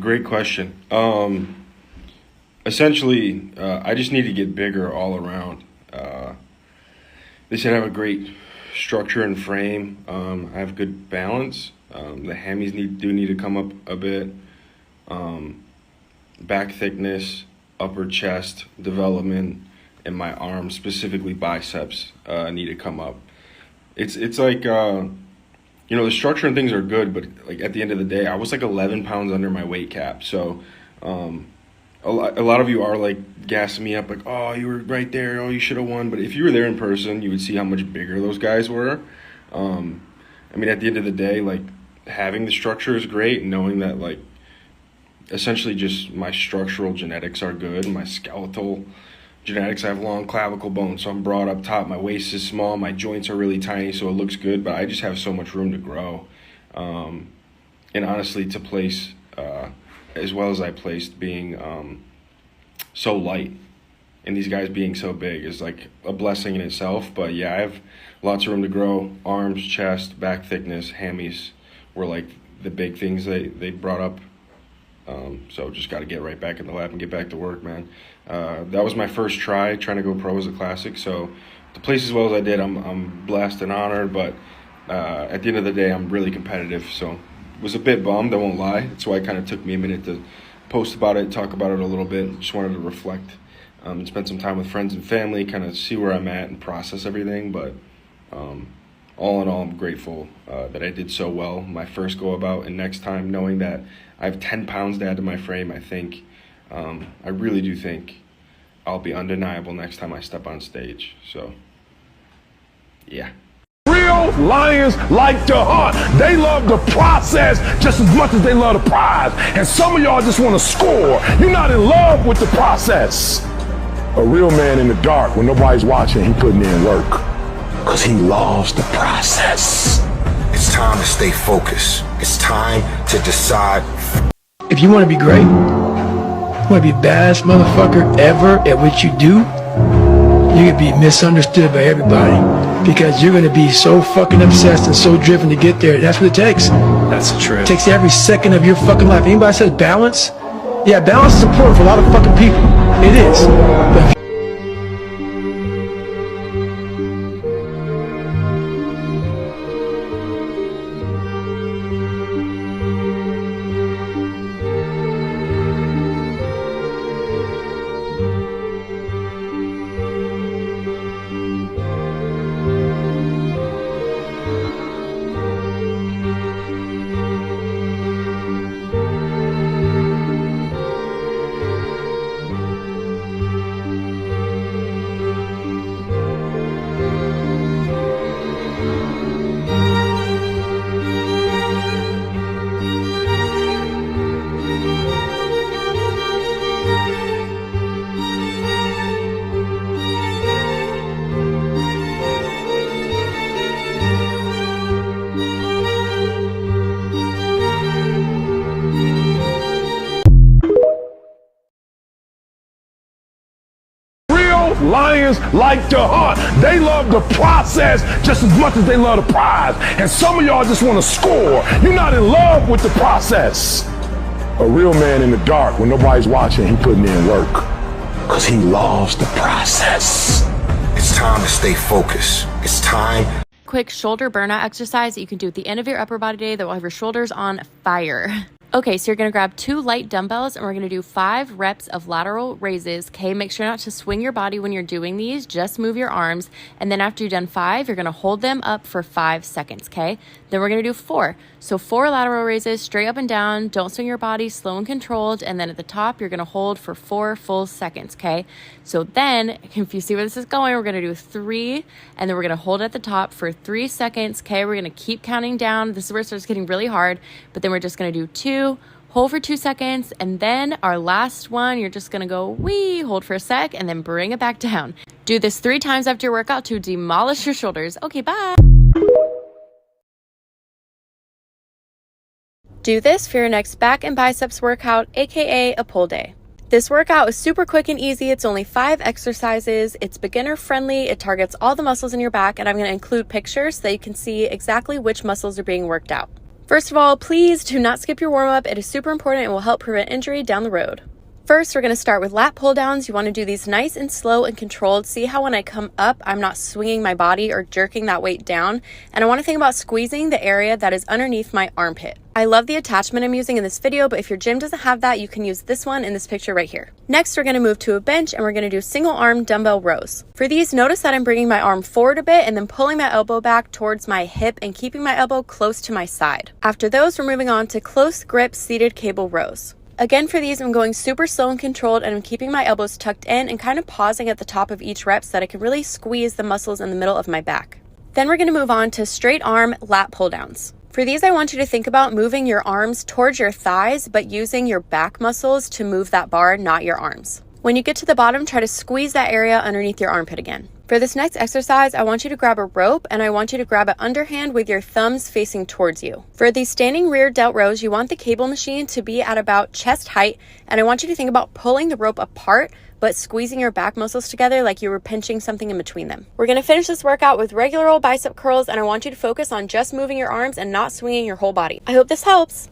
Great question. Essentially, I just need to get bigger all around. They said I have a great structure and frame. I have good balance. The hammies do need to come up a bit. Back thickness, upper chest development, and my arms, specifically biceps, need to come up. It's like the structure and things are good, but like at the end of the day, I was like 11 pounds under my weight cap. So a lot of you are like gassing me up, like, oh, you were right there, oh, you should have won. But if you were there in person, you would see how much bigger those guys were. At the end of the day, like, having the structure is great, and knowing that, like, essentially just my structural genetics are good, my skeletal genetics. I have long clavicle bones, so I'm broad up top. My waist is small, my joints are really tiny, so it looks good, but I just have so much room to grow. And honestly, to place as well as I placed, being so light and these guys being so big is like a blessing in itself. But yeah, I have lots of room to grow. Arms, chest, back thickness, hammies were like the big things they brought up. So just got to get right back in the lab and get back to work, man. That was my first trying to go pro as a classic. So to place as well as I did, I'm blessed and honored. But at the end of the day, I'm really competitive. So was a bit bummed, I won't lie. That's why it kind of took me a minute to post about it, talk about it a little bit. Just wanted to reflect and spend some time with friends and family, kind of see where I'm at and process everything. But all in all, I'm grateful that I did so well my first go about. And next time, knowing that I have 10 pounds to add to my frame, I really do think I'll be undeniable next time I step on stage. So, yeah. Real lions like to hunt. They love the process just as much as they love the prize. And some of y'all just want to score. You're not in love with the process. A real man in the dark, when nobody's watching, he putting in work. Because he loves the process. It's time to stay focused. It's time to decide. If you want to be great, you want to be the baddest motherfucker ever at what you do, you're going to be misunderstood by everybody. Because you're going to be so fucking obsessed and so driven to get there. That's what it takes. That's true. It takes every second of your fucking life. Anybody says balance? Yeah, balance is important for a lot of fucking people. It is. But if Lions like to hunt. They love the process just as much as they love the prize. And some of y'all just want to score. You're not in love with the process. A real man in the dark, when nobody's watching, he putting in work. Because he loves the process. It's time to stay focused. It's time. Quick shoulder burnout exercise that you can do at the end of your upper body day that will have your shoulders on fire. Okay, so you're going to grab 2 light dumbbells and we're going to do 5 reps of lateral raises. Okay, make sure not to swing your body when you're doing these. Just move your arms. And then after you've done 5, you're going to hold them up for 5 seconds. Okay, then we're going to do 4. So 4 lateral raises straight up and down. Don't swing your body, slow and controlled. And then at the top, you're going to hold for 4 full seconds. Okay, so then if you see where this is going, we're going to do 3 and then we're going to hold at the top for 3 seconds. Okay, we're going to keep counting down. This is where it starts getting really hard. But then we're just going to do 2. Hold for 2 seconds, and then our last one, you're just gonna go wee, hold for a sec, and then bring it back down. Do this 3 times after your workout to demolish your shoulders. Okay, bye. Do this for your next back and biceps workout, aka a pull day. This workout is super quick and easy. It's only 5 exercises. It's beginner friendly. It targets all the muscles in your back, and I'm gonna include pictures so that you can see exactly which muscles are being worked out. First of all, please do not skip your warm-up. It is super important and will help prevent injury down the road. First, we're going to start with lat pull downs. You want to do these nice and slow and controlled. See how when I come up, I'm not swinging my body or jerking that weight down. And I want to think about squeezing the area that is underneath my armpit. I love the attachment I'm using in this video, but if your gym doesn't have that, you can use this one in this picture right here. Next, we're going to move to a bench and we're going to do single arm dumbbell rows. For these, notice that I'm bringing my arm forward a bit and then pulling my elbow back towards my hip and keeping my elbow close to my side. After those, we're moving on to close grip seated cable rows. Again, for these, I'm going super slow and controlled, and I'm keeping my elbows tucked in and kind of pausing at the top of each rep so that I can really squeeze the muscles in the middle of my back. Then we're going to move on to straight arm lat pull downs. For these, I want you to think about moving your arms towards your thighs, but using your back muscles to move that bar, not your arms. When you get to the bottom, try to squeeze that area underneath your armpit again. For this next exercise, I want you to grab a rope and I want you to grab it underhand with your thumbs facing towards you. For these standing rear delt rows, you want the cable machine to be at about chest height, and I want you to think about pulling the rope apart but squeezing your back muscles together like you were pinching something in between them. We're going to finish this workout with regular old bicep curls, and I want you to focus on just moving your arms and not swinging your whole body. I hope this helps.